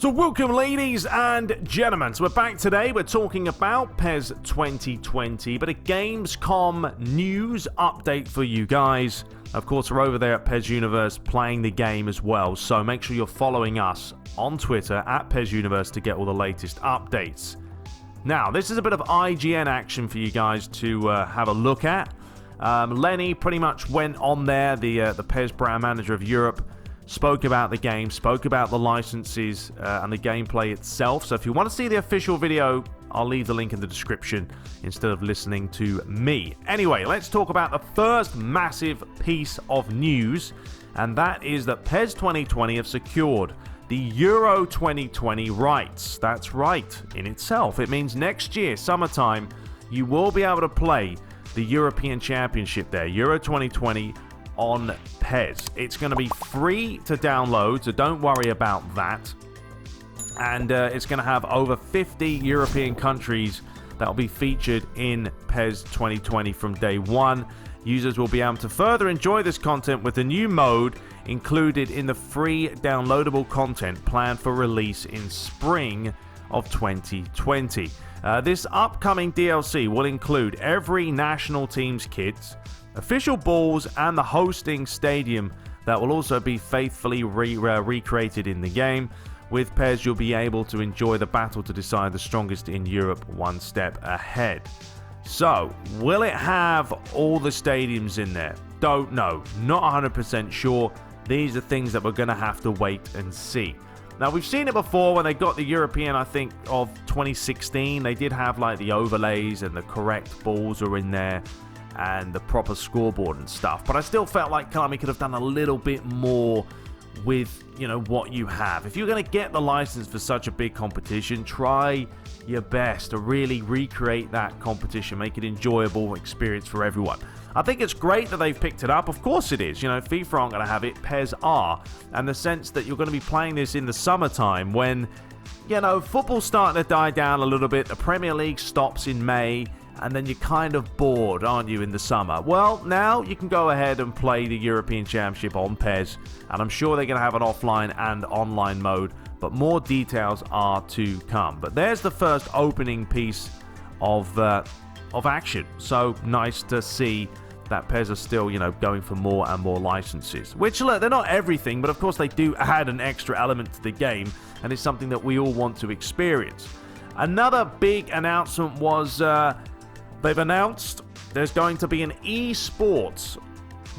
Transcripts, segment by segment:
So welcome, ladies and gentlemen. So we're back today. We're talking about PES 2020, but a Gamescom news update for you guys. Of course, we're over there at PES Universe playing the game as well, so make sure you're following us on Twitter at PES Universe to get all the latest updates. Now, this is a bit of IGN action for you guys to have a look at. Lenny pretty much went on there, the PES brand manager of Europe, spoke about the game, spoke about the licenses and the gameplay itself. So if you want to see the official video, I'll leave the link in the description instead of listening to me. Anyway, let's talk about the first massive piece of news, and that is that PES 2020 have secured the Euro 2020 rights. That's right, in itself. It means next year, summertime, you will be able to play the European Championship there, Euro 2020, on PES. It's going to be free to download, so don't worry about that. And it's going to have over 50 European countries that will be featured in PES 2020 from day one. Users will be able to further enjoy this content with the new mode included in the free downloadable content planned for release in spring of 2020. This upcoming DLC will include every national team's kits, official balls, and the hosting stadium that will also be faithfully recreated in the game. With PES, you'll be able to enjoy the battle to decide the strongest in Europe one step ahead. So, will it have all the stadiums in there? Don't know. Not 100% sure. These are things that we're going to have to wait and see. Now, we've seen it before when they got the European, I think, of 2016. They did have, like, the overlays and the correct balls are in there and the proper scoreboard and stuff. But I still felt like Konami could have done a little bit more with, you know, what you have. If you're going to get the license for such a big competition, try your best to really recreate that competition, make it enjoyable experience for everyone. I think it's great that they've picked it up. Of course it is. You know, FIFA aren't going to have it. PES are. And the sense that you're going to be playing this in the summertime when, you know, football's starting to die down a little bit. The Premier League stops in May. And then you're kind of bored, aren't you, in the summer? Well, now you can go ahead and play the European Championship on PES. And I'm sure they're going to have an offline and online mode. But more details are to come. But there's the first opening piece of action. So nice to see that PES are still, you know, going for more and more licenses. Which, look, they're not everything, but of course they do add an extra element to the game. And it's something that we all want to experience. Another big announcement was they've announced there's going to be an eSports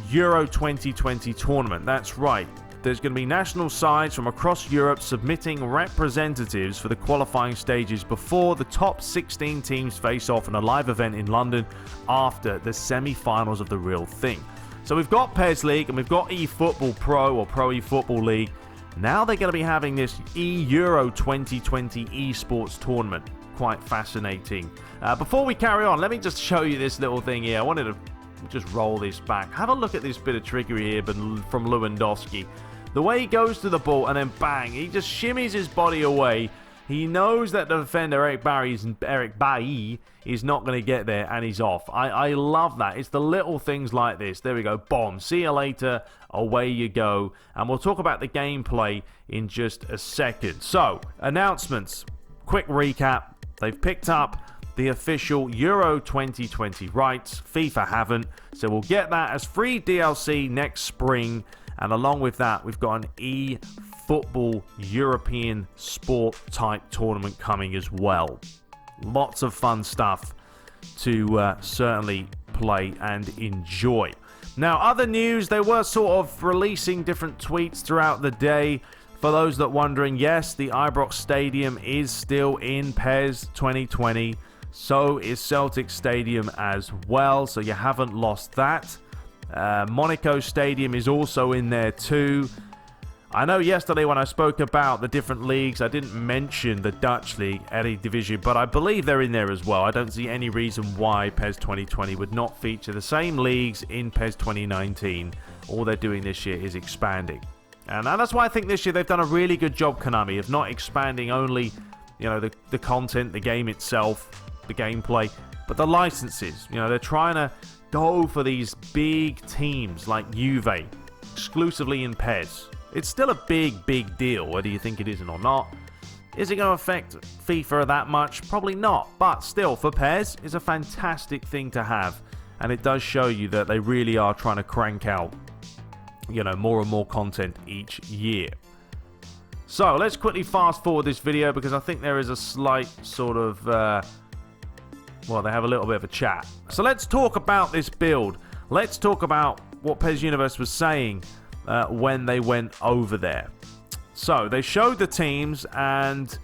Euro 2020 tournament. That's right. There's going to be national sides from across Europe submitting representatives for the qualifying stages before the top 16 teams face off in a live event in London after the semi-finals of the real thing. So we've got PES League and we've got eFootball Pro or Pro eFootball League. Now they're going to be having this Euro 2020 eSports tournament. Quite fascinating. Before we carry on, let me just show you this little thing here. I wanted to just roll this back. Have a look at this bit of trickery here from Lewandowski. The way he goes to the ball and then bang, he just shimmies his body away. He knows that the defender Eric Bailly is not going to get there and he's off. I love that. It's the little things like this. There we go. Bomb. See you later. Away you go. And we'll talk about the gameplay in just a second. So, announcements. Quick recap. They've picked up the official Euro 2020 rights. FIFA haven't. So we'll get that as free DLC next spring. And along with that, we've got an eFootball European sport type tournament coming as well. Lots of fun stuff to certainly play and enjoy. Now, other news, they were sort of releasing different tweets throughout the day. For those that are wondering, yes, the Ibrox Stadium is still in PES 2020. So is Celtic Stadium as well. So you haven't lost that. Monaco Stadium is also in there too. I know yesterday when I spoke about the different leagues, I didn't mention the Dutch league, Eredivisie, but I believe they're in there as well. I don't see any reason why PES 2020 would not feature the same leagues in PES 2019. All they're doing this year is expanding. And that's why I think this year they've done a really good job, Konami, of not expanding only, you know, the content, the game itself, the gameplay, but the licenses. You know, they're trying to go for these big teams like Juve, exclusively in PES. It's still a big deal, whether you think it isn't or not. Is it going to affect FIFA that much? Probably not. But still, for PES, it's a fantastic thing to have. And it does show you that they really are trying to crank out, you know, more and more content each year. So, let's quickly fast forward this video because I think there is a slight sort of, well, they have a little bit of a chat. So, let's talk about this build. Let's talk about what PES Universe was saying when they went over there. So, they showed the teams, and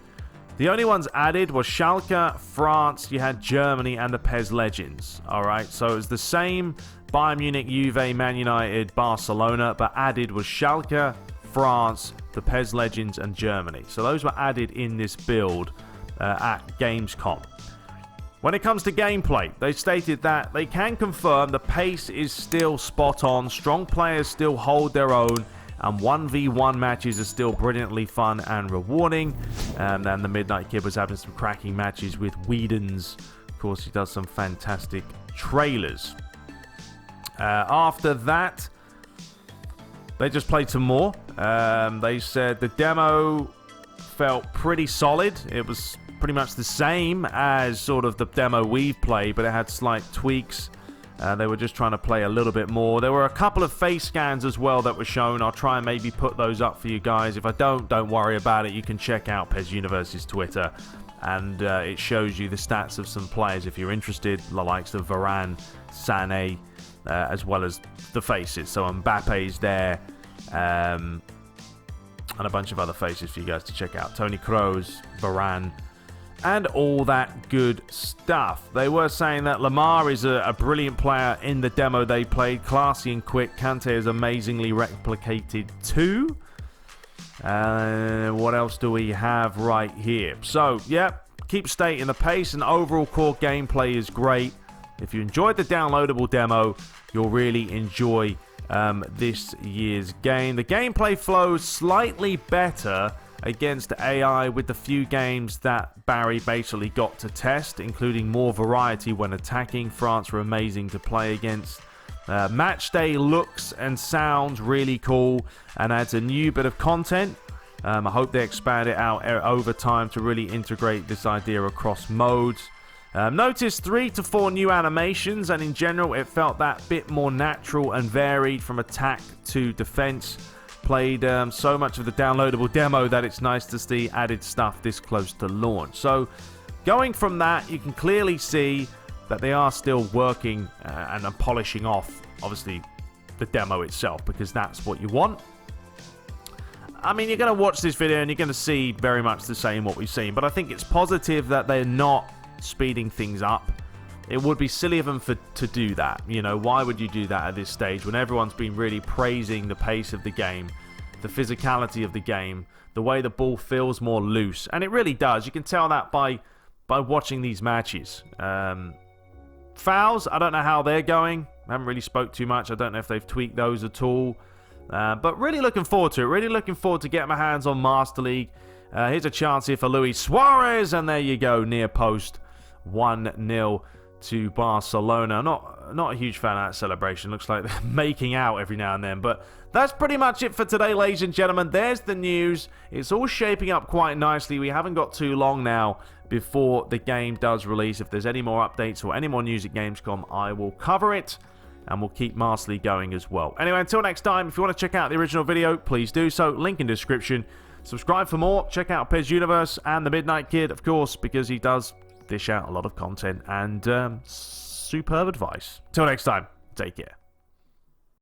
the only ones added were Schalke, France, you had Germany, and the PES Legends. Alright, so it's the same Bayern Munich, Juve, Man United, Barcelona, but added was Schalke, France, the PES Legends, and Germany. So those were added in this build at Gamescom. When it comes to gameplay, they stated that they can confirm the pace is still spot on, strong players still hold their own, and 1v1 matches are still brilliantly fun and rewarding. And then the Midnight Kid was having some cracking matches with Whedon's. Of course, he does some fantastic trailers. After that, they just played some more. They said the demo felt pretty solid. It was pretty much the same as sort of the demo we've played, but it had slight tweaks. They were just trying to play a little bit more. There were a couple of face scans as well that were shown. I'll try and maybe put those up for you guys. If I don't worry about it. You can check out PES Universe's Twitter, and it shows you the stats of some players if you're interested, the likes of Varane, Sané, as well as the faces. So Mbappe's there, and a bunch of other faces for you guys to check out. Toni Kroos, Varane, and all that good stuff. They were saying that Lamar is a brilliant player in the demo they played. Classy and quick. Kante is amazingly replicated too. What else do we have right here? So, yeah, keep stating the pace and overall core gameplay is great. If you enjoyed the downloadable demo, you'll really enjoy this year's game. The gameplay flows slightly better against AI with the few games that Barry basically got to test, including more variety when attacking. France were amazing to play against. Match day looks and sounds really cool and adds a new bit of content. I hope they expand it out over time to really integrate this idea across modes. Noticed 3 to 4 new animations, and in general it felt that bit more natural and varied from attack to defense. Played so much of the downloadable demo that it's nice to see added stuff this close to launch. So going from that, you can clearly see that they are still working and polishing off, obviously, the demo itself, because that's what you want. I mean, you're going to watch this video and you're going to see very much the same what we've seen, but I think it's positive that they're not speeding things up. It would be silly of them to do that. You know, why would you do that at this stage when everyone's been really praising the pace of the game, the physicality of the game, the way the ball feels more loose? And it really does. You can tell that by watching these matches. Fouls, I don't know how they're going. I haven't really spoke too much. I don't know if they've tweaked those at all. But really looking forward to it. Really looking forward to getting my hands on Master League. Here's a chance here for Luis Suarez. And there you go, near post. 1-0 to Barcelona. Not a huge fan of that celebration. Looks like they're making out every now and then. But that's pretty much it for today, ladies and gentlemen. There's the news. It's all shaping up quite nicely. We haven't got too long now before the game does release. If there's any more updates or any more news at Gamescom, I will cover it. And we'll keep Master League going as well. Anyway, until next time, if you want to check out the original video, please do so. Link in description. Subscribe for more. Check out PES Universe and the Midnight Kid, of course, because he does dish out a lot of content and superb advice. Till next time, take care.